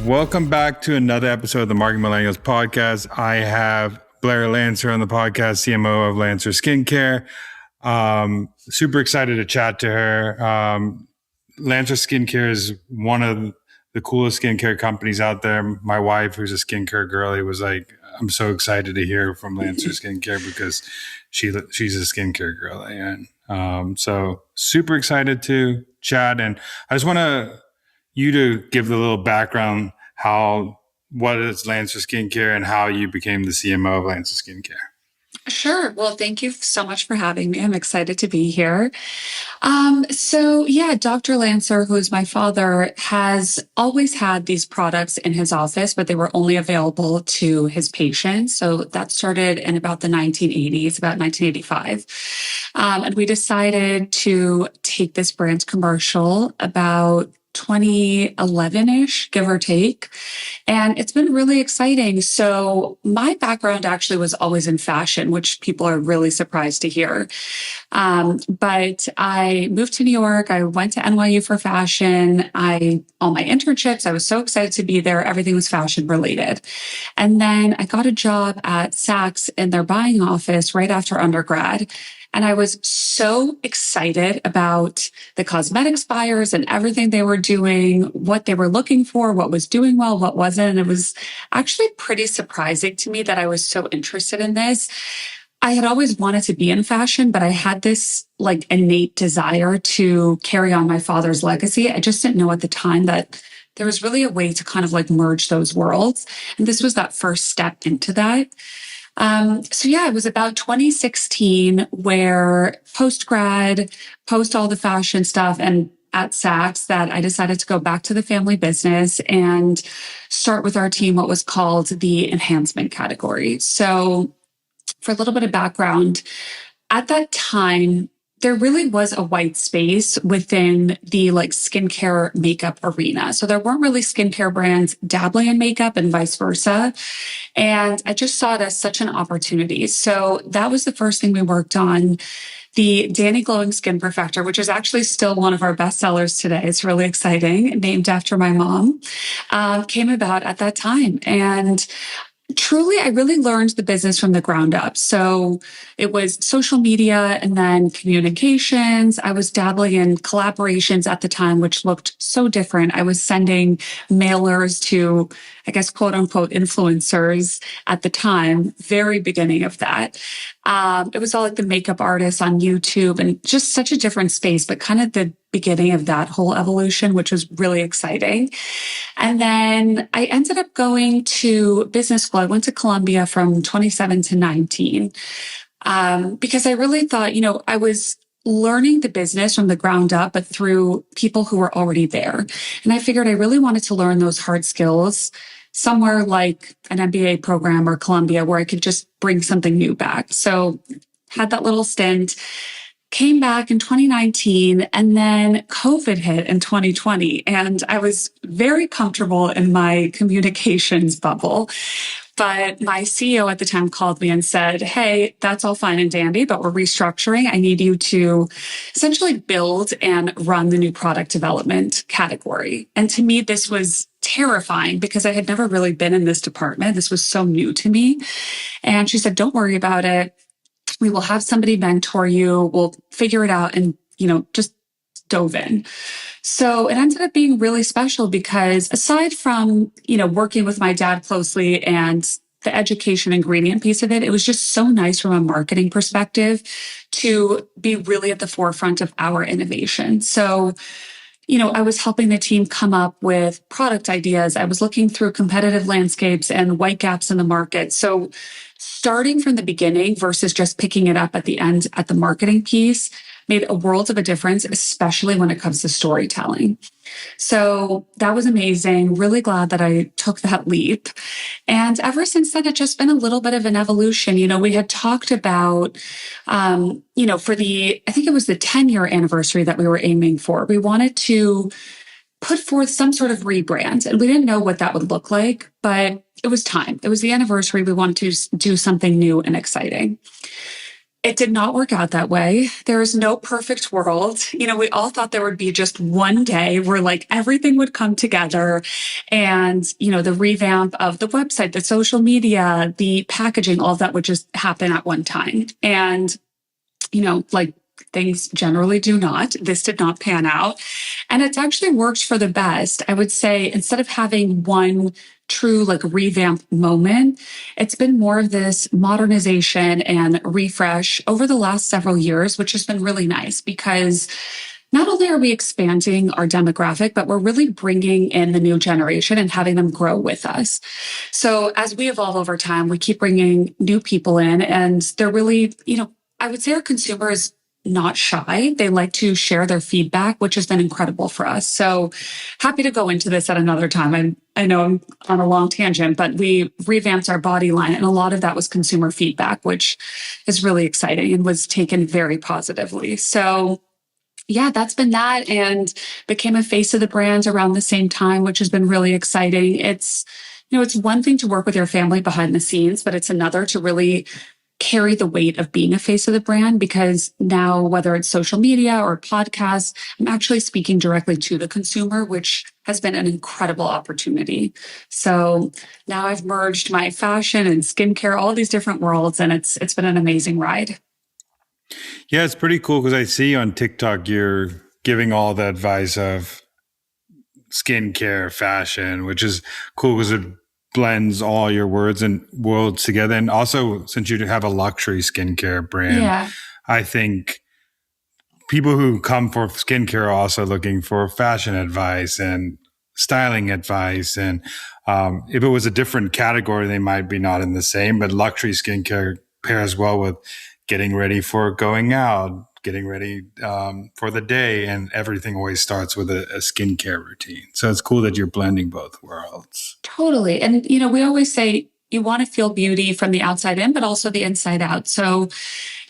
Welcome back to another episode of the Marketing Millennials podcast. I have Blair Lancer on the podcast, CMO of Lancer Skincare. Super excited to chat to her. Lancer Skincare is one of the coolest skincare companies out there. My wife, who's a skincare girly, was like, I'm so excited to hear from Lancer Skincare because she's a skincare girly. And so super excited to chat. And I just want you to give the little background, what is Lancer Skincare and how you became the CMO of Lancer Skincare. Sure. Well, thank you so much for having me. I'm excited to be here. Dr. Lancer, who's my father, has always had these products in his office, but they were only available to his patients. So that started in about the 1980s, about 1985. And we decided to take this brand commercial about 2011-ish, give or take. And it's been really exciting. So my background actually was always in fashion, which people are really surprised to hear. But I moved to New York. I went to NYU for fashion. All my internships, I was so excited to be there. Everything was fashion related. And then I got a job at Saks in their buying office right after undergrad. And I was so excited about the cosmetics buyers and everything they were doing, what they were looking for, what was doing well, what wasn't. And it was actually pretty surprising to me that I was so interested in this. I had always wanted to be in fashion, but I had this like innate desire to carry on my father's legacy. I just didn't know at the time that there was really a way to kind of like merge those worlds. And this was that first step into that. It was about 2016 where post-grad, post all the fashion stuff and at Saks that I decided to go back to the family business and start with our team what was called the enhancement category. So for a little bit of background, at that time, there really was a white space within the like skincare makeup arena. So there weren't really skincare brands dabbling in makeup and vice versa. And I just saw it as such an opportunity. So that was the first thing we worked on. The Danny Glowing Skin Perfector, which is actually still one of our best sellers today. It's really exciting, named after my mom, came about at that time. And truly, I really learned the business from the ground up. So it was social media and then communications. I was dabbling in collaborations at the time, which looked so different. I was sending mailers to, I guess, quote unquote, influencers at the time, very beginning of that. It was all like the makeup artists on YouTube and just such a different space, but kind of the beginning of that whole evolution, which was really exciting. And then I ended up going to business school. I went to Columbia from 27 to 19 because I really thought, I was learning the business from the ground up, but through people who were already there. And I figured I really wanted to learn those hard skills somewhere like an MBA program or Columbia where I could just bring something new back. So had that little stint, came back in 2019, and then COVID hit in 2020. And I was very comfortable in my communications bubble. But my CEO at the time called me and said, hey, that's all fine and dandy, but we're restructuring. I need you to essentially build and run the new product development category. And to me, this was terrifying because I had never really been in this department. This was so new to me. And she said, don't worry about it. We will have somebody mentor you. We'll figure it out. And, just dove in. So it ended up being really special because aside from, working with my dad closely and the education ingredient piece of it, it was just so nice from a marketing perspective to be really at the forefront of our innovation. So, I was helping the team come up with product ideas. I was looking through competitive landscapes and white gaps in the market. So starting from the beginning versus just picking it up at the end at the marketing piece made a world of a difference, especially when it comes to storytelling. So that was amazing. Really glad that I took that leap. And ever since then, it's just been a little bit of an evolution. We had talked about, for I think it was the 10-year anniversary that we were aiming for. We wanted to put forth some sort of rebrand, and we didn't know what that would look like, but it was time. It was the anniversary. We wanted to do something new and exciting. It did not work out that way. There is no perfect world. We all thought there would be just one day where like everything would come together and, the revamp of the website, the social media, the packaging, all of that would just happen at one time. And, like things generally do not. This did not pan out. And it's actually worked for the best. I would say instead of having one true like revamp moment, it's been more of this modernization and refresh over the last several years, which has been really nice because not only are we expanding our demographic, but we're really bringing in the new generation and having them grow with us. So as we evolve over time, we keep bringing new people in and they're really, I would say our consumers not shy. They like to share their feedback, which has been incredible for us. So happy to go into this at another time. I know I'm on a long tangent, but we revamped our body line and a lot of that was consumer feedback, which is really exciting and was taken very positively. So yeah, that's been that and became a face of the brand around the same time, which has been really exciting. It's one thing to work with your family behind the scenes, but it's another to really carry the weight of being a face of the brand because now, whether it's social media or podcasts, I'm actually speaking directly to the consumer, which has been an incredible opportunity. So now I've merged my fashion and skincare, all these different worlds, and it's been an amazing ride. Yeah, it's pretty cool because I see on TikTok you're giving all the advice of skincare, fashion, which is cool because it blends all your words and worlds together. And also, since you have a luxury skincare brand, Yeah. I think people who come for skincare are also looking for fashion advice and styling advice. And if it was a different category, they might be not in the same, but luxury skincare pairs well with getting ready for going out, getting ready for the day, and everything always starts with a skincare routine. So it's cool that you're blending both worlds. Totally. And, we always say you want to feel beauty from the outside in, but also the inside out. So,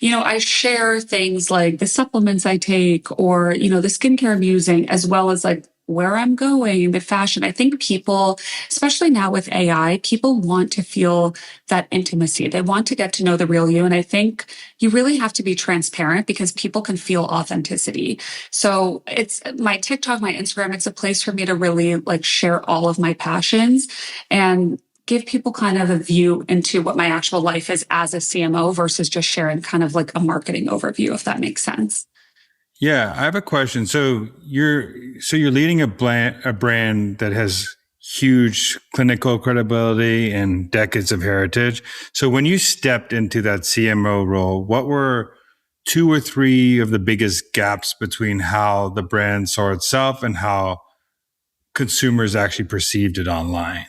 I share things like the supplements I take or, the skincare I'm using, as well as like where I'm going, the fashion. I think people, especially now with AI, people want to feel that intimacy. They want to get to know the real you. And I think you really have to be transparent because people can feel authenticity. So it's my TikTok, my Instagram, it's a place for me to really like share all of my passions and give people kind of a view into what my actual life is as a CMO versus just sharing kind of like a marketing overview, if that makes sense. Yeah, I have a question. So you're leading a brand that has huge clinical credibility and decades of heritage. So when you stepped into that CMO role, what were two or three of the biggest gaps between how the brand saw itself and how consumers actually perceived it online?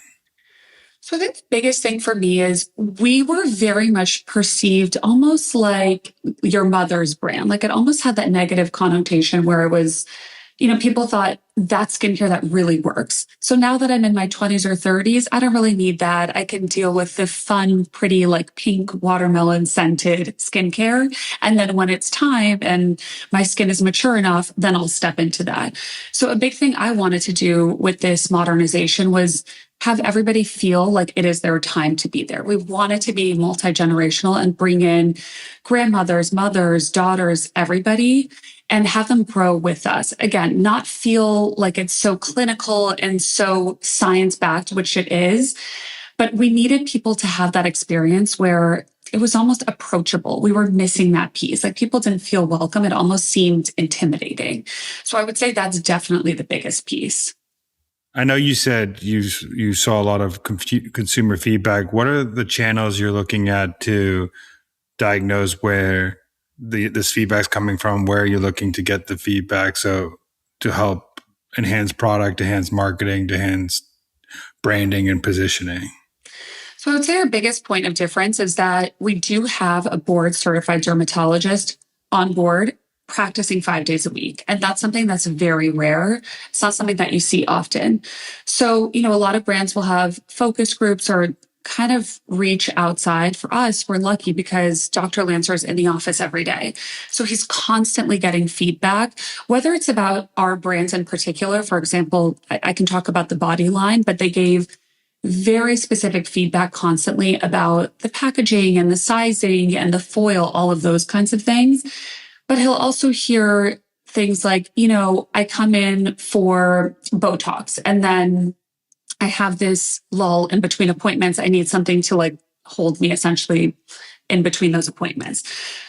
So I think the biggest thing for me is we were very much perceived almost like your mother's brand. Like it almost had that negative connotation where it was, people thought that's skincare that really works. So now that I'm in my 20s or 30s, I don't really need that. I can deal with the fun, pretty, like pink watermelon scented skincare. And then when it's time and my skin is mature enough, then I'll step into that. So a big thing I wanted to do with this modernization was have everybody feel like it is their time to be there. We want it to be multi-generational and bring in grandmothers, mothers, daughters, everybody, and have them grow with us. Again, not feel like it's so clinical and so science-backed, which it is, but we needed people to have that experience where it was almost approachable. We were missing that piece. Like people didn't feel welcome. It almost seemed intimidating. So I would say that's definitely the biggest piece. I know you said you saw a lot of consumer feedback. What are the channels you're looking at to diagnose where this feedback's coming from, where you're looking to get the feedback? So to help enhance product, enhance marketing, to enhance branding and positioning. So I would say our biggest point of difference is that we do have a board certified dermatologist on board practicing 5 days a week. And that's something that's very rare. It's not something that you see often. So, a lot of brands will have focus groups or kind of reach outside. For us, we're lucky because Dr. Lancer is in the office every day. So he's constantly getting feedback, whether it's about our brands in particular. For example, I can talk about the body line, but they gave very specific feedback constantly about the packaging and the sizing and the foil, all of those kinds of things. But he'll also hear things like, I come in for Botox and then I have this lull in between appointments. I need something to like hold me essentially in between those appointments.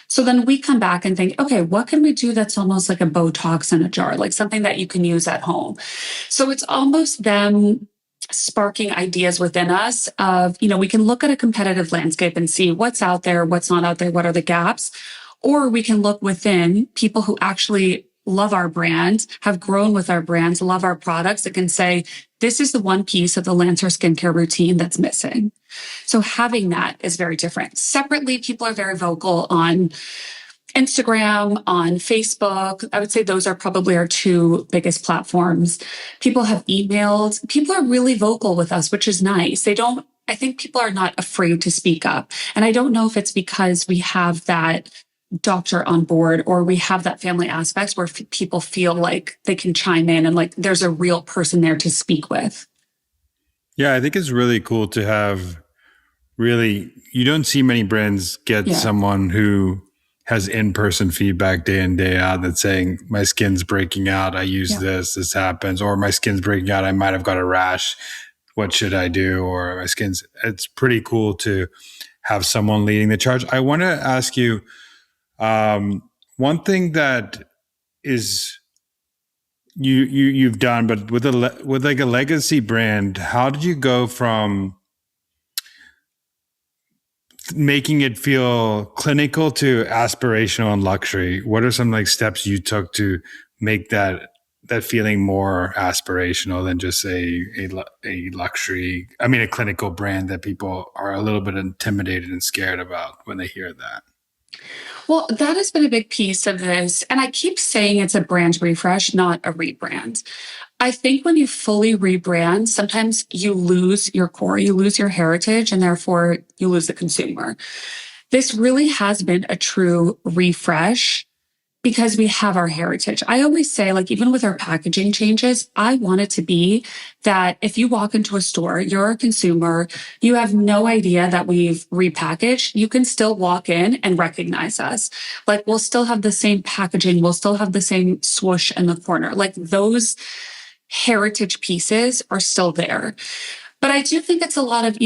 So then we come back and think, okay, what can we do that's almost like a Botox in a jar, like something that you can use at home? So it's almost them sparking ideas within us of, we can look at a competitive landscape and see what's out there, what's not out there, what are the gaps, or we can look within people who actually love our brand, have grown with our brands, love our products that can say, this is the one piece of the Lancer skincare routine that's missing. So having that is very different. Separately, people are very vocal on Instagram, on Facebook. I would say those are probably our two biggest platforms. People have emailed. People are really vocal with us, which is nice. I think people are not afraid to speak up. And I don't know if it's because we have that doctor on board or we have that family aspects where people feel like they can chime in and like there's a real person there to speak with. Yeah, I think it's really cool to have you don't see many brands get someone who has in-person feedback day in, day out that's saying, my skin's breaking out, I use this happens, or my skin's breaking out, I might have got a rash, what should I do? Or it's pretty cool to have someone leading the charge. I want to ask you, one thing that is you've done, but with like a legacy brand, how did you go from making it feel clinical to aspirational and luxury? What are some like steps you took to make that feeling more aspirational than just a luxury? I mean, a clinical brand that people are a little bit intimidated and scared about when they hear that. Well, that has been a big piece of this. And I keep saying it's a brand refresh, not a rebrand. I think when you fully rebrand, sometimes you lose your core, you lose your heritage, and therefore you lose the consumer. This really has been a true refresh because we have our heritage. I always say, like, even with our packaging changes, I want it to be that if you walk into a store, you're a consumer, you have no idea that we've repackaged, you can still walk in and recognize us. Like, we'll still have the same packaging, we'll still have the same swoosh in the corner. Like, those heritage pieces are still there. But I do think it's a lot of,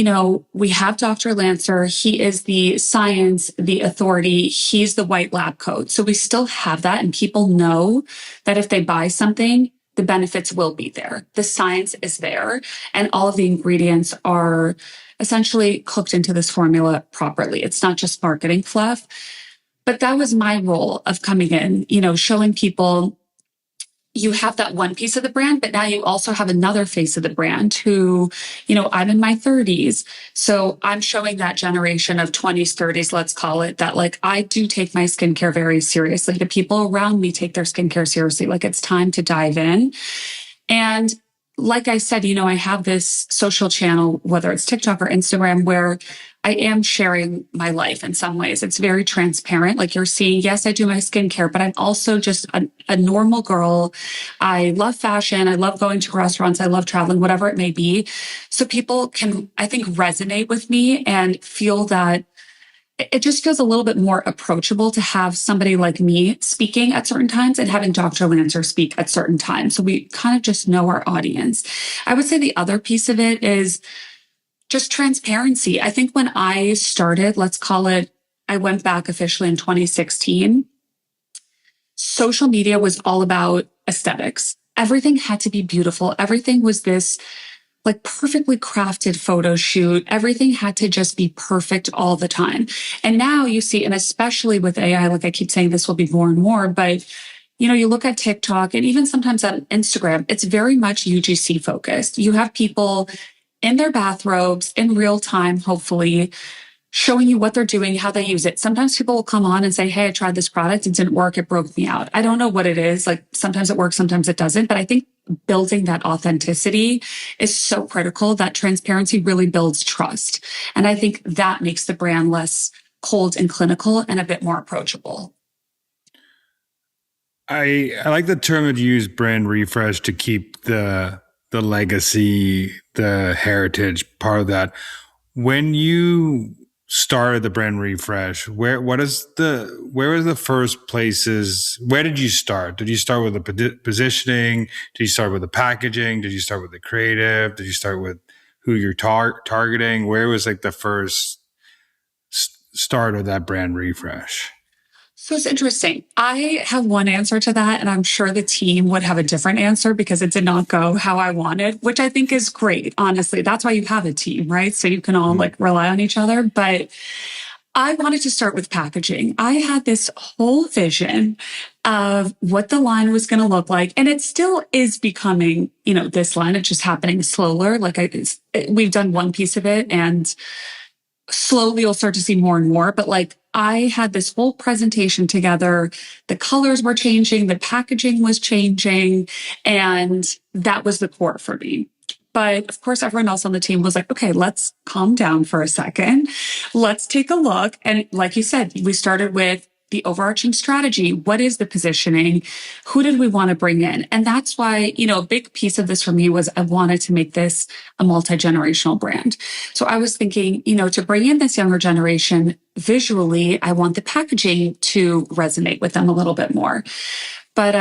we have Dr. Lancer. He is the science, the authority. He's the white lab coat. So we still have that. And people know that if they buy something, the benefits will be there. The science is there. And all of the ingredients are essentially cooked into this formula properly. It's not just marketing fluff. But that was my role of coming in, showing people you have that one piece of the brand, but now you also have another face of the brand who, I'm in my 30s. So I'm showing that generation of 20s, 30s, let's call it, that like I do take my skincare very seriously. The people around me take their skincare seriously. Like it's time to dive in. And like I said, I have this social channel, whether it's TikTok or Instagram, where I am sharing my life in some ways. It's very transparent. Like you're seeing, yes, I do my skincare, but I'm also just a normal girl. I love fashion. I love going to restaurants. I love traveling, whatever it may be. So people can, I think, resonate with me and feel that it just feels a little bit more approachable to have somebody like me speaking at certain times and having Dr. Lancer speak at certain times. So we kind of just know our audience. I would say the other piece of it is just transparency. I think when I started, let's call it, I went back officially in 2016, social media was all about aesthetics. Everything had to be beautiful. Everything was this like perfectly crafted photo shoot. Everything had to just be perfect all the time. And now you see, and especially with AI, like I keep saying, this will be more and more, but you look at TikTok and even sometimes on Instagram, it's very much UGC focused. You have people in their bathrobes in real time, hopefully showing you what they're doing, how they use it. Sometimes people will come on and say, hey, I tried this product. It didn't work. It broke me out. I don't know what it is. Like sometimes it works, sometimes it doesn't. But I think building that authenticity is so critical. That transparency really builds trust. And I think that makes the brand less cold and clinical and a bit more approachable. I like the term that you use, brand refresh, to keep the the legacy, the heritage part of that. When you started the brand refresh, where was the first places? Where did you start? Did you start with the positioning? Did you start with the packaging? Did you start with the creative? Did you start with who you're targeting? Where was like the first start of that brand refresh? So it's interesting. I have one answer to that, and I'm sure the team would have a different answer because it did not go how I wanted, which I think is great. Honestly, that's why you have a team, right? So you can all like rely on each other. But I wanted to start with packaging. I had this whole vision of what the line was going to look like. And it still is becoming, this line. It's just happening slower. We've done one piece of it, and slowly you'll start to see more and more. But like, I had this whole presentation together. The colors were changing, the packaging was changing, and that was the core for me. But of course, everyone else on the team was like, okay, let's calm down for a second. Let's take a look. And like you said, we started with the overarching strategy. What is the positioning? Who did we want to bring in? And that's why, a big piece of this for me was I wanted to make this a multi-generational brand. So I was thinking, to bring in this younger generation visually, I want the packaging to resonate with them a little bit more. But,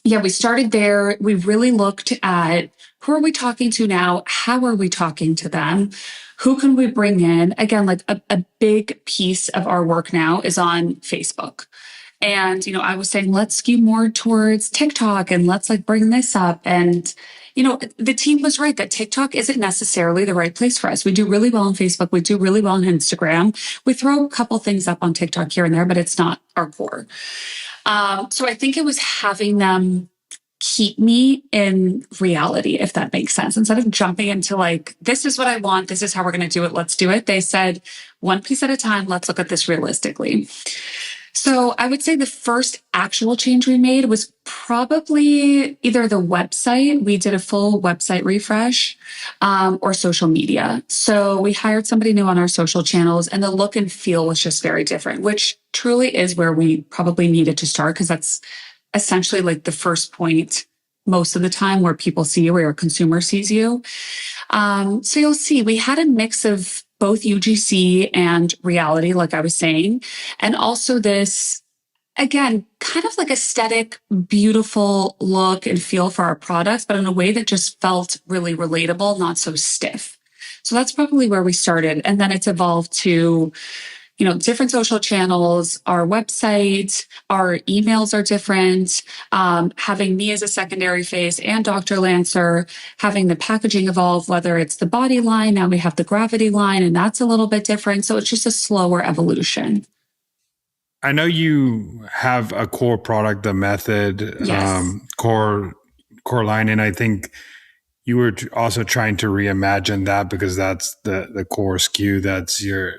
yeah, we started there. We really looked at who are we talking to now? How are we talking to them? Who can we bring in? Again, like a big piece of our work now is on Facebook. And, I was saying, let's skew more towards TikTok and let's like bring this up. And, the team was right that TikTok isn't necessarily the right place for us. We do really well on Facebook. We do really well on Instagram. We throw a couple things up on TikTok here and there, but it's not our core. So I think it was having them keep me in reality, if that makes sense. Instead of jumping into like, this is what I want, this is how we're going to do it, let's do it. They said, one piece at a time, let's look at this realistically. So I would say the first actual change we made was probably either the website. We did a full website refresh, or social media. So we hired somebody new on our social channels, and the look and feel was just very different, which truly is where we probably needed to start, because that's essentially like the first point most of the time where people see you, where your consumer sees you. So you'll see we had a mix of both UGC and reality, like I was saying, and also this, again, kind of like aesthetic, beautiful look and feel for our products, but in a way that just felt really relatable, not so stiff. So that's probably where we started. And then it's evolved to, different social channels, our website, our emails are different, having me as a secondary face and Dr. Lancer, having the packaging evolve, whether it's the body line, now we have the gravity line, and that's a little bit different. So it's just a slower evolution. I know you have a core product, the method, Yes. core line, and I think you were also trying to reimagine that because that's the core SKU. That's your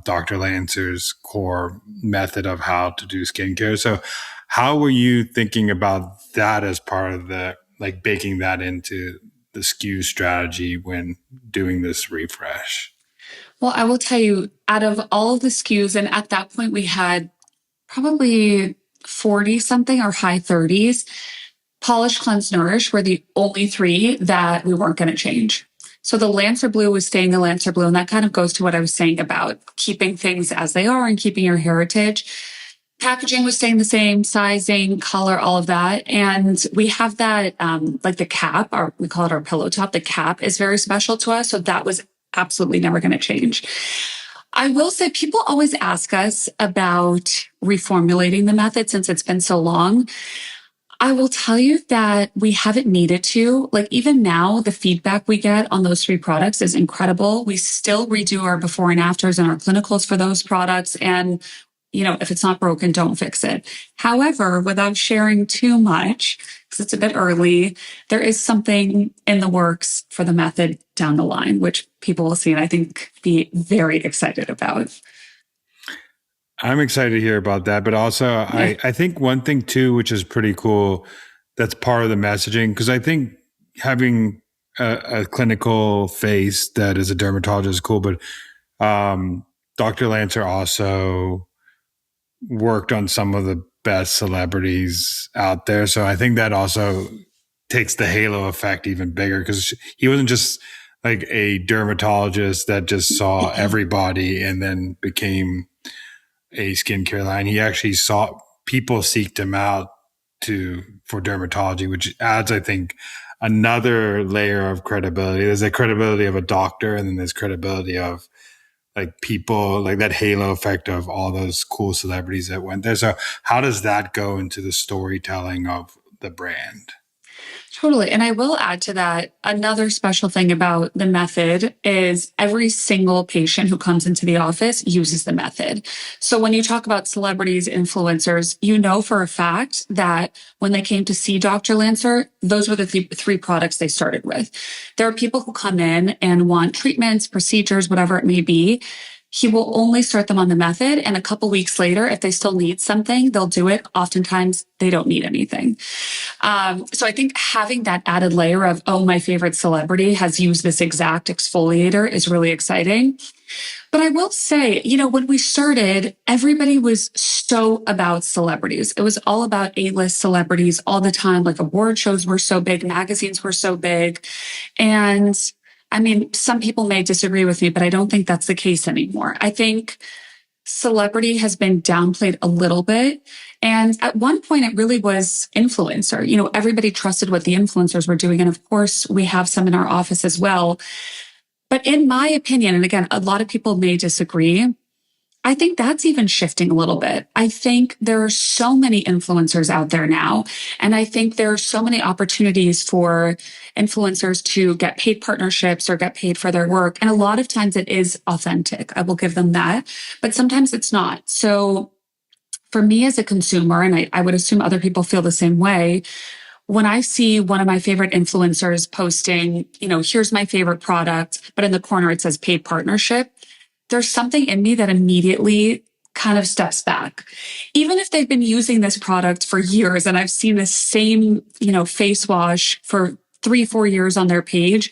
Dr. Lancer's core method of how to do skincare. So how were you thinking about that as part of the, like, baking that into the SKU strategy when doing this refresh? Well, I will tell you, out of all of the SKUs, and at that point we had probably 40 something or high 30s, Polish, Cleanse, Nourish were the only three that we weren't going to change. So the Lancer Blue was staying the Lancer Blue. And that kind of goes to what I was saying about keeping things as they are and keeping your heritage. Packaging was staying the same, sizing, color, all of that. And we have that, like the cap, we call it our pillow top. The cap is very special to us. So that was absolutely never going to change. I will say people always ask us about reformulating the method since it's been so long. I will tell you that we haven't needed to. Like, even now, the feedback we get on those three products is incredible. We still redo our before and afters and our clinicals for those products. And, if it's not broken, don't fix it. However, without sharing too much, because it's a bit early, there is something in the works for the method down the line, which people will see and I think be very excited about. I'm excited to hear about that. But also, Yeah. I think one thing too, which is pretty cool, that's part of the messaging, because I think having a clinical face that is a dermatologist is cool, but Dr. Lancer also worked on some of the best celebrities out there. So I think that also takes the halo effect even bigger, because he wasn't just like a dermatologist that just saw everybody and then became a skincare line. He actually saw people seeked him out for dermatology, which adds, I think, another layer of credibility. There's a credibility of a doctor, and then there's credibility of like people, like that halo effect of all those cool celebrities that went there. So how does that go into the storytelling of the brand? Totally. And I will add to that, another special thing about the method is every single patient who comes into the office uses the method. So when you talk about celebrities, influencers, you know for a fact that when they came to see Dr. Lancer, those were the three products they started with. There are people who come in and want treatments, procedures, whatever it may be. He will only start them on the method. And a couple weeks later, if they still need something, they'll do it. Oftentimes, they don't need anything. So I think having that added layer of, oh, my favorite celebrity has used this exact exfoliator is really exciting. But I will say, when we started, everybody was so about celebrities. It was all about A-list celebrities all the time. Like award shows were so big, magazines were so big. And I mean, some people may disagree with me, but I don't think that's the case anymore. I think celebrity has been downplayed a little bit. And at one point, it really was influencer. Everybody trusted what the influencers were doing. And of course, we have some in our office as well. But in my opinion, and again, a lot of people may disagree, I think that's even shifting a little bit. I think there are so many influencers out there now. And I think there are so many opportunities for influencers to get paid partnerships or get paid for their work. And a lot of times it is authentic. I will give them that. But sometimes it's not. So for me as a consumer, and I would assume other people feel the same way, when I see one of my favorite influencers posting, here's my favorite product, but in the corner it says paid partnership, there's something in me that immediately kind of steps back. Even if they've been using this product for years and I've seen the same, face wash for 3-4 years on their page,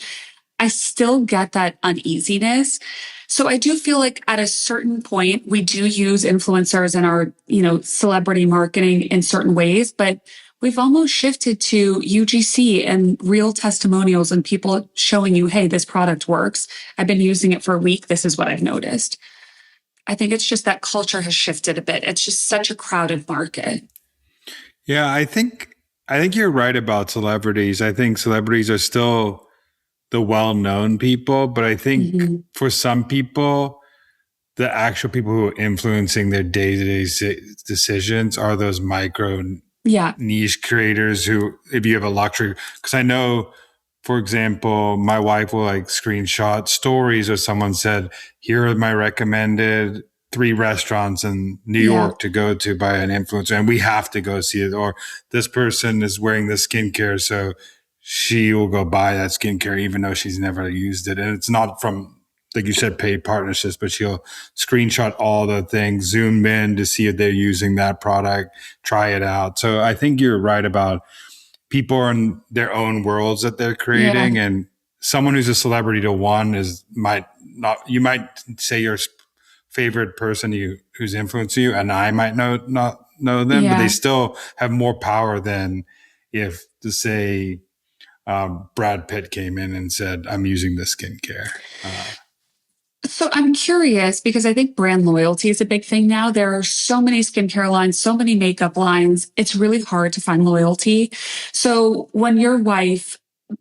I still get that uneasiness. So I do feel like at a certain point, we do use influencers in our, celebrity marketing in certain ways, but we've almost shifted to UGC and real testimonials and people showing you, hey, this product works. I've been using it for a week. This is what I've noticed. I think it's just that culture has shifted a bit. It's just such a crowded market. Yeah, I think you're right about celebrities. I think celebrities are still the well-known people, but I think for some people, the actual people who are influencing their day-to-day decisions are those micro niche creators who, if you have a luxury, because I know, for example, my wife will like screenshot stories or someone said, here are my recommended 3 restaurants in New York to go to by an influencer, and we have to go see it. Or this person is wearing this skincare, so she will go buy that skincare even though she's never used it. And it's not from, like you said, paid partnerships, but she'll screenshot all the things, zoom in to see if they're using that product, try it out. So I think you're right about people are in their own worlds that they're creating. And someone who's a celebrity to one you might say your favorite person who's influencing you, and I might not know them, but they still have more power than if, to say, Brad Pitt came in and said, I'm using this skincare. So I'm curious because I think brand loyalty is a big thing now. There are so many skincare lines, so many makeup lines. It's really hard to find loyalty. So when your wife,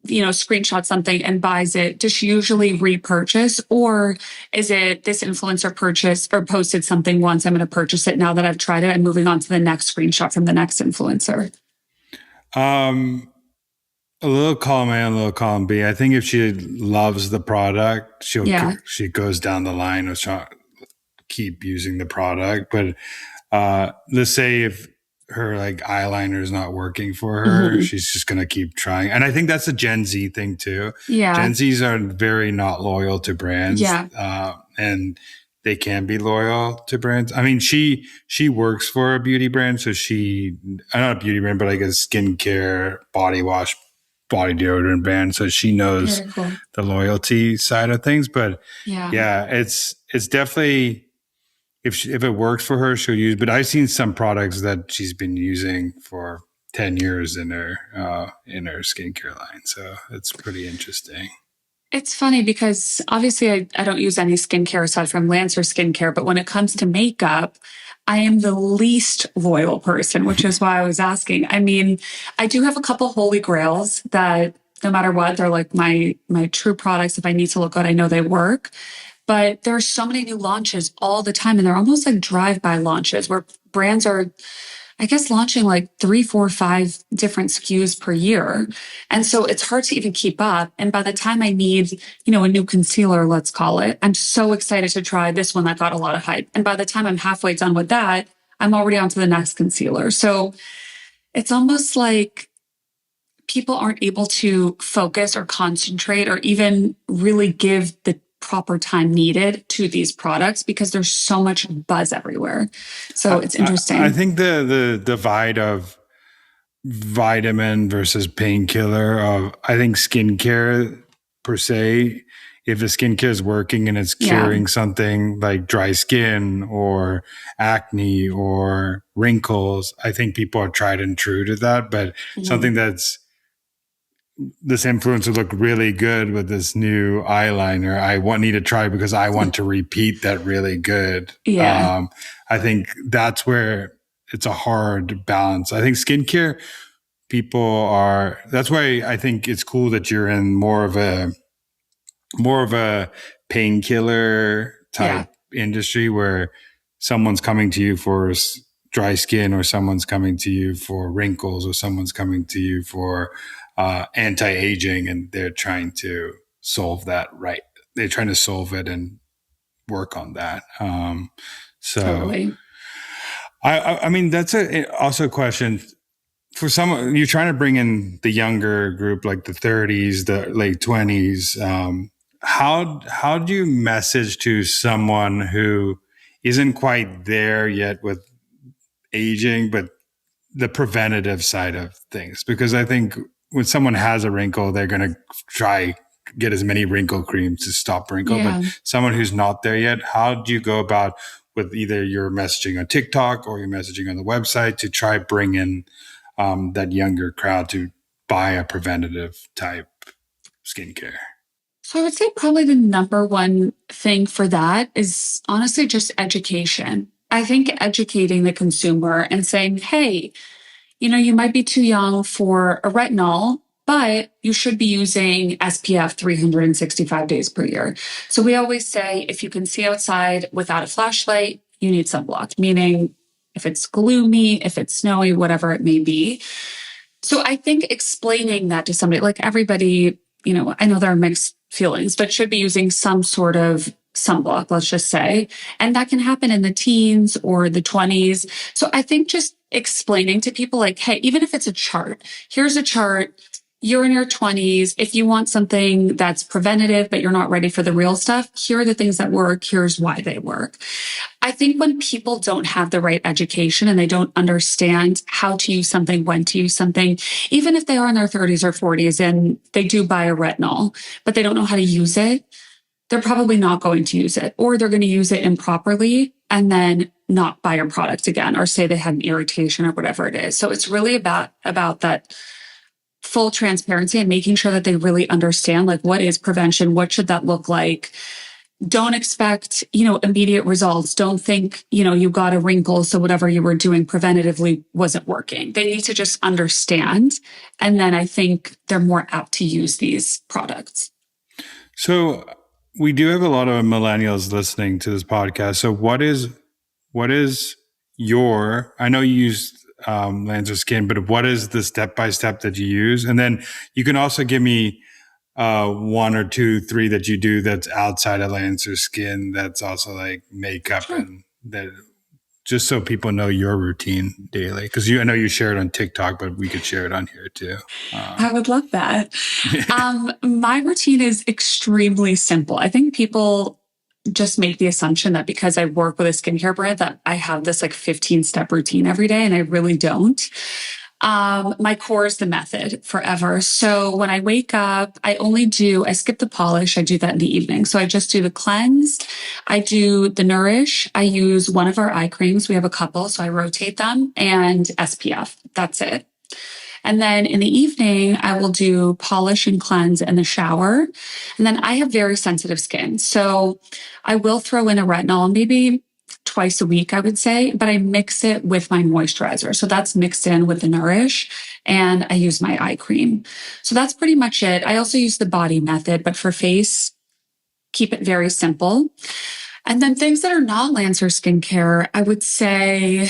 screenshots something and buys it, does she usually repurchase, or is it this influencer purchased or posted something once, I'm going to purchase it now that I've tried it, and moving on to the next screenshot from the next influencer? A little column A and a little column B. I think if she loves the product, she goes down the line of trying to keep using the product. But let's say if her like eyeliner is not working for her, she's just going to keep trying. And I think that's a Gen Z thing too. Yeah. Gen Zs are very not loyal to brands. Yeah. And they can be loyal to brands. I mean, she works for a beauty brand. So not a beauty brand, but like a skincare, body wash, body deodorant brand. So she knows the loyalty side of things. But it's definitely, if it works for her, she'll use. But I've seen some products that she's been using for 10 years in her skincare line. So it's pretty interesting. It's funny because obviously I don't use any skincare aside from Lancer Skincare, but when it comes to makeup, I am the least loyal person, which is why I was asking. I mean, I do have a couple holy grails that no matter what, they're like my true products. If I need to look good, I know they work. But there are so many new launches all the time, and they're almost like drive-by launches where brands are, I guess, launching like 3, 4, 5 different SKUs per year. And so it's hard to even keep up. And by the time I need, a new concealer, let's call it, I'm so excited to try this one that got a lot of hype. And by the time I'm halfway done with that, I'm already on to the next concealer. So it's almost like people aren't able to focus or concentrate or even really give the proper time needed to these products because there's so much buzz everywhere. So it's interesting. I think the divide of vitamin versus painkiller of, I think skincare per se, if the skincare is working and it's curing something like dry skin or acne or wrinkles, I think people are tried and true to that. But something that's this influencer look really good with this new eyeliner, need to try because I want to repeat that really good. Yeah. I think that's where it's a hard balance. I think skincare that's why I think it's cool that you're in more of a painkiller type industry where someone's coming to you for dry skin, or someone's coming to you for wrinkles, or someone's coming to you for anti-aging, and they're trying to solve that, right? They're trying to solve it and work on that. Totally. I mean, that's also a question for someone. You're trying to bring in the younger group, like the 30s, the late 20s. How do you message to someone who isn't quite there yet with aging, but the preventative side of things? Because I think when someone has a wrinkle, they're going to try get as many wrinkle creams to stop wrinkle. Yeah. But someone who's not there yet, how do you go about with either your messaging on TikTok or your messaging on the website to try bring in that younger crowd to buy a preventative type skincare? So I would say probably the number one thing for that is honestly just education. I think educating the consumer and saying, hey, you might be too young for a retinol, but you should be using SPF 365 days per year. So we always say if you can see outside without a flashlight, you need sunblock, meaning if it's gloomy, if it's snowy, whatever it may be. So I think explaining that to somebody, like everybody, I know there are mixed feelings, but should be using some sort of sunblock, let's just say. And that can happen in the teens or the 20s. So I think just explaining to people like, hey, even if it's a chart, here's a chart. You're in your 20s. If you want something that's preventative, but you're not ready for the real stuff, here are the things that work. Here's why they work. I think when people don't have the right education and they don't understand how to use something, when to use something, even if they are in their 30s or 40s and they do buy a retinol, but they don't know how to use it, they're probably not going to use it, or they're going to use it improperly and then not buy your product again, or say they had an irritation or whatever it is. So it's really about that full transparency and making sure that they really understand, like, what is prevention? What should that look like? Don't expect, immediate results. Don't think, you got a wrinkle, so whatever you were doing preventatively wasn't working. They need to just understand. And then I think they're more apt to use these products. So we do have a lot of millennials listening to this podcast. So what is I know you use Lancer Skin, but what is the step-by-step that you use? And then you can also give me 1 or 2, 3 that you do that's outside of Lancer Skin, that's also like makeup. Sure. And that, just so people know your routine daily. Because I know you share it on TikTok, but we could share it on here too. I would love that. My routine is extremely simple. I think people just make the assumption that because I work with a skincare brand that I have this like 15-step routine every day, and I really don't. My core is the method forever. So when I wake up, I skip the polish. I do that in the evening. So I just do the cleanse. I do the nourish. I use one of our eye creams. We have a couple, so I rotate them, and SPF. That's it. And then in the evening, I will do polish and cleanse in the shower. And then I have very sensitive skin. So I will throw in a retinol maybe twice a week, I would say, but I mix it with my moisturizer. So that's mixed in with the Nourish, and I use my eye cream. So that's pretty much it. I also use the body method, but for face, keep it very simple. And then things that are not Lancer skincare, I would say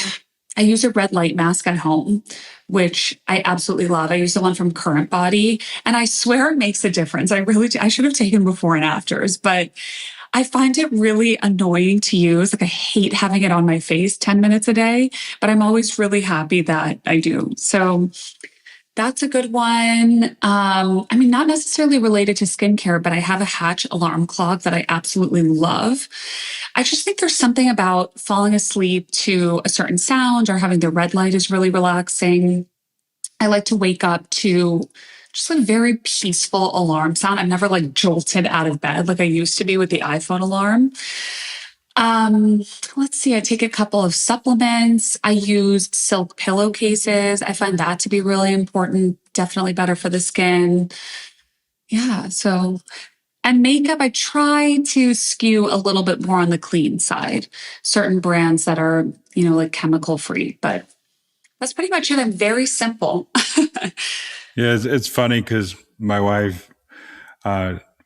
I use a red light mask at home, which I absolutely love. I use the one from Current Body, and I swear it makes a difference. I should have taken before and afters, but I find it really annoying to use. Like I hate having it on my face 10 minutes a day, but I'm always really happy that I do. So that's a good one. I mean, not necessarily related to skincare, but I have a Hatch alarm clock that I absolutely love. I just think there's something about falling asleep to a certain sound or having the red light is really relaxing. I like to wake up to just a very peaceful alarm sound. I'm never like jolted out of bed like I used to be with the iPhone alarm. Let's see. I take a couple of supplements. I use silk pillowcases. I find that to be really important. Definitely better for the skin. Yeah. So, and makeup, I try to skew a little bit more on the clean side. Certain brands that are, like chemical free, but that's pretty much it. I'm very simple. Yeah, it's funny because my wife,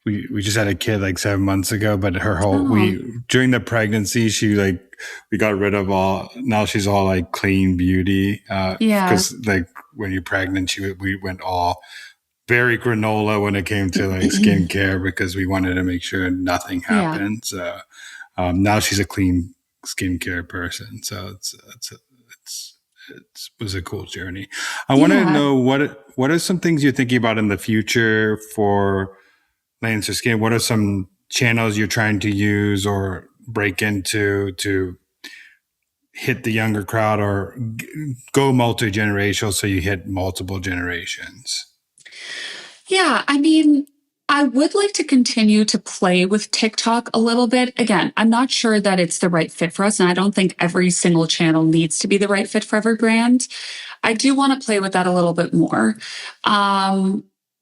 we just had a kid like 7 months ago, but her whole during the pregnancy, we got rid of all. Now she's all like clean beauty. Yeah. Because like when you're pregnant, we went all very granola when it came to like skincare because we wanted to make sure nothing happened. So now she's a clean skincare person. So it was a cool journey. I want to know what are some things you're thinking about in the future for Lancer Skin? What are some channels you're trying to use or break into to hit the younger crowd or go multi-generational so you hit multiple generations? Yeah, I mean, I would like to continue to play with TikTok a little bit. Again, I'm not sure that it's the right fit for us, and I don't think every single channel needs to be the right fit for every brand. I do want to play with that a little bit more.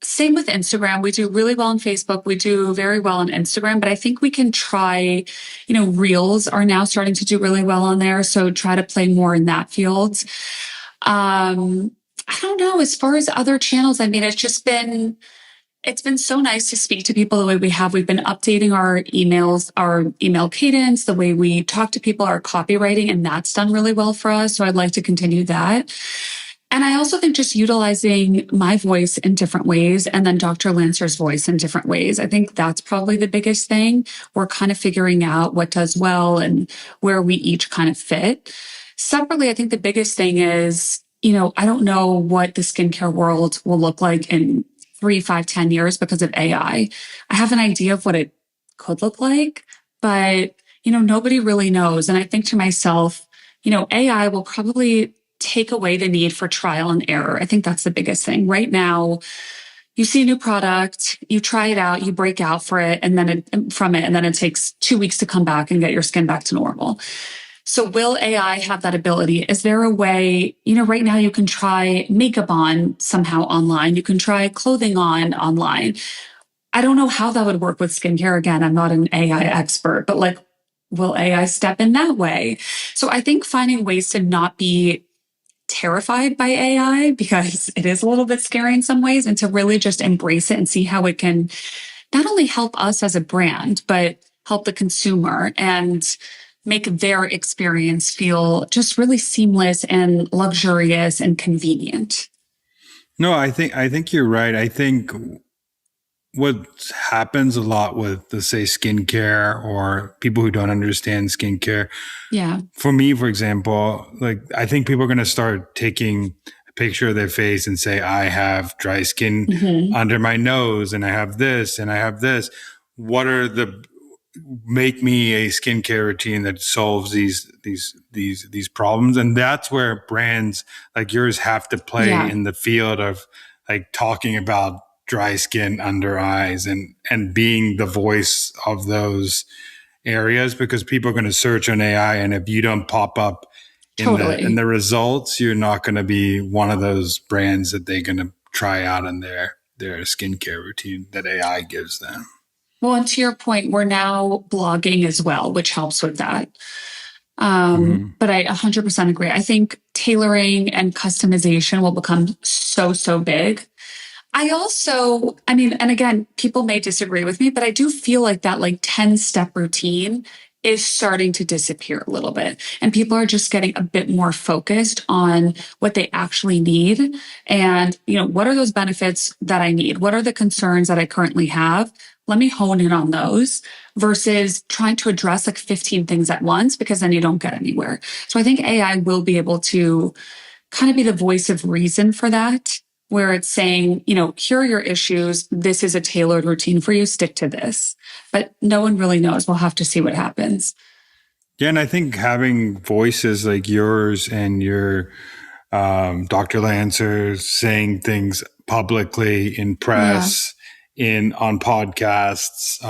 Same with Instagram. We do really well on Facebook. We do very well on Instagram, but I think we can try, Reels are now starting to do really well on there. So try to play more in that field. I don't know. As far as other channels, I mean, it's been so nice to speak to people the way we have. We've been updating our emails, our email cadence, the way we talk to people, our copywriting, and that's done really well for us. So I'd like to continue that. And I also think just utilizing my voice in different ways and then Dr. Lancer's voice in different ways. I think that's probably the biggest thing. We're kind of figuring out what does well and where we each kind of fit. Separately, I think the biggest thing is, I don't know what the skincare world will look like in 3, 5, 10 years because of AI. I have an idea of what it could look like, but, nobody really knows. And I think to myself, AI will probably take away the need for trial and error. I think that's the biggest thing. Right now, you see a new product, you try it out, you break out and then it takes 2 weeks to come back and get your skin back to normal. So will AI have that ability? Is there a way, right now you can try makeup on somehow online. You can try clothing on online. I don't know how that would work with skincare. Again, I'm not an AI expert, but will AI step in that way? So I think finding ways to not be terrified by AI, because it is a little bit scary in some ways, and to really just embrace it and see how it can not only help us as a brand, but help the consumer and make their experience feel just really seamless and luxurious and convenient. No, I think you're right. I think what happens a lot with, let's say, skincare or people who don't understand skincare. Yeah. For me, for example, I think people are going to start taking a picture of their face and say, I have dry skin under my nose and I have this and I have this. Make me a skincare routine that solves these problems. And that's where brands like yours have to play in the field of like talking about dry skin, under eyes, and being the voice of those areas, because people are going to search on AI. And if you don't pop up Totally. in the results, you're not going to be one of those brands that they're going to try out in their skincare routine that AI gives them. Well, and to your point, we're now blogging as well, which helps with that. But I 100% agree. I think tailoring and customization will become so, so big. I mean, and again, people may disagree with me, but I do feel like that like 10-step routine is starting to disappear a little bit. And people are just getting a bit more focused on what they actually need. And, what are those benefits that I need? What are the concerns that I currently have? Let me hone in on those versus trying to address like 15 things at once, because then you don't get anywhere. So I think AI will be able to kind of be the voice of reason for that, where it's saying, here are your issues. This is a tailored routine for you. Stick to this. But no one really knows. We'll have to see what happens. Yeah. And I think having voices like yours and your Dr. Lancer saying things publicly in press, on podcasts,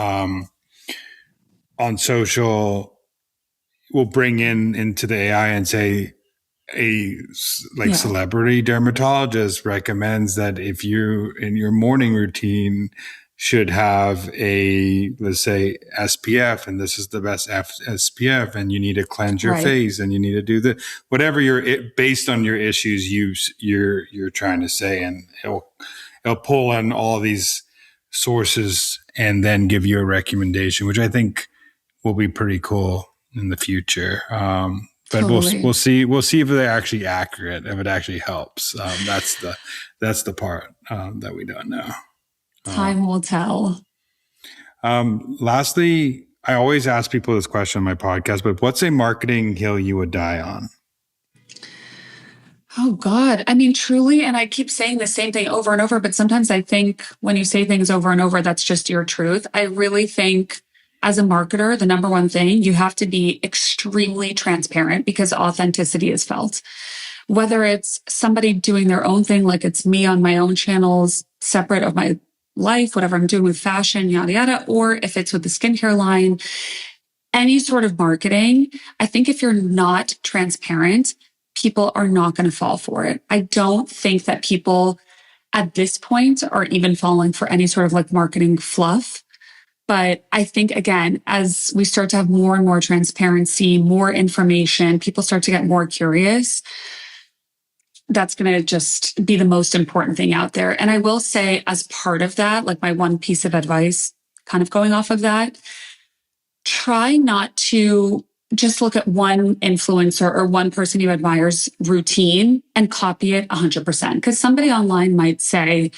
on social, will bring into the AI and say, celebrity dermatologist recommends that if you in your morning routine should have let's say SPF, and this is the best SPF, and you need to cleanse your face, and you need to do whatever based on your issues you're trying to say, and it'll pull in all these sources and then give you a recommendation, which I think will be pretty cool in the future. But totally. we'll see if they're actually accurate, if it actually helps. That's the part that we don't know. Time will tell. Lastly, I always ask people this question on my podcast, but what's a marketing hill you would die on? Oh God. I mean, truly, and I keep saying the same thing over and over, but sometimes I think when you say things over and over, that's just your truth. I really think as a marketer, the number one thing, you have to be extremely transparent, because authenticity is felt. Whether it's somebody doing their own thing, like it's me on my own channels, separate of my life, whatever I'm doing with fashion, yada, yada, or if it's with the skincare line, any sort of marketing, I think if you're not transparent, people are not going to fall for it. I don't think that people at this point are even falling for any sort of like marketing fluff. But I think, again, as we start to have more and more transparency, more information, people start to get more curious, that's going to just be the most important thing out there. And I will say, as part of that, like my one piece of advice, kind of going off of that, try not to just look at one influencer or one person you admire's routine and copy it 100%. Because somebody online might say,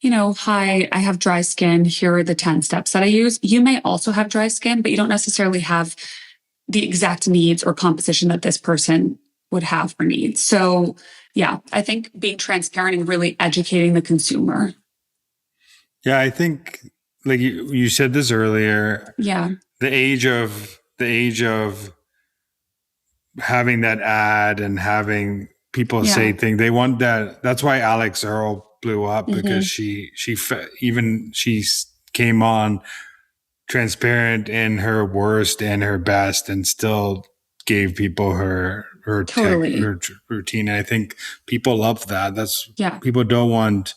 hi, I have dry skin. Here are the 10 steps that I use. You may also have dry skin, but you don't necessarily have the exact needs or composition that this person would have or need. So yeah, I think being transparent and really educating the consumer. Yeah, I think like you said this earlier. Yeah. The age of having that ad and having people say things, they want that. That's why Alex Earl blew up, because she came on transparent in her worst and her best, and still gave people her routine. And I think people love that. People don't want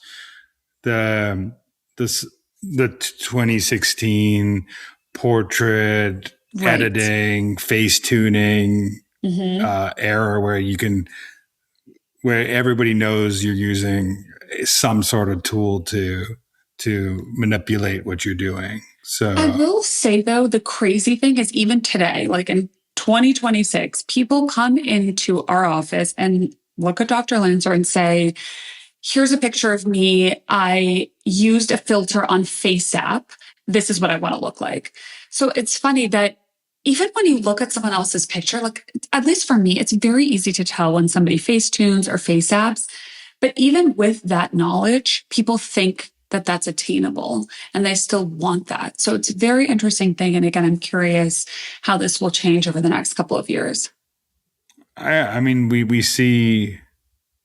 the 2016 portrait editing, face tuning era where everybody knows you're using some sort of tool to manipulate what you're doing. So I will say, though, the crazy thing is, even today, like in 2026, people come into our office and look at Dr. Lancer and say, here's a picture of me. I used a filter on FaceApp. This is what I want to look like. So it's funny that even when you look at someone else's picture, like at least for me, it's very easy to tell when somebody Facetunes or FaceApps. But even with that knowledge, people think that that's attainable and they still want that. So it's a very interesting thing. And again, I'm curious how this will change over the next couple of years. I mean, they see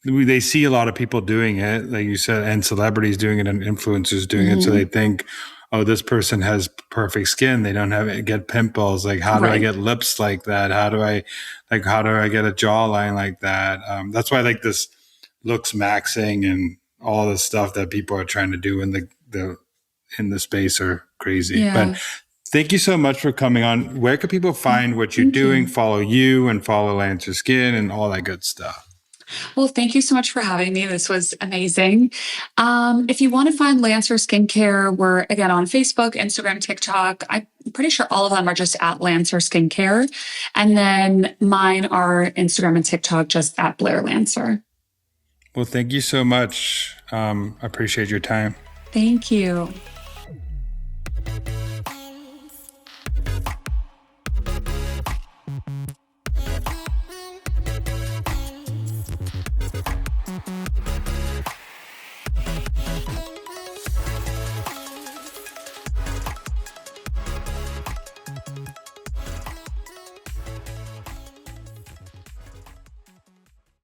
a lot of people doing it, like you said, and celebrities doing it and influencers doing it. So they think, oh, this person has perfect skin. They don't get pimples. Like, how do I Right. get lips like that? How do I get a jawline like that? That's why I like this looks maxing and all the stuff that people are trying to do in the space are crazy. Yeah. But thank you so much for coming on. Where can people find what you're Thank doing, you. follow you and follow Lancer Skin and all that good stuff? Well, thank you so much for having me. This was amazing. If you want to find Lancer Skincare, we're again on Facebook, Instagram, TikTok. I'm pretty sure all of them are just at Lancer Skincare. And then mine are Instagram and TikTok just at Blair Lancer. Well, thank you so much. I appreciate your time. Thank you.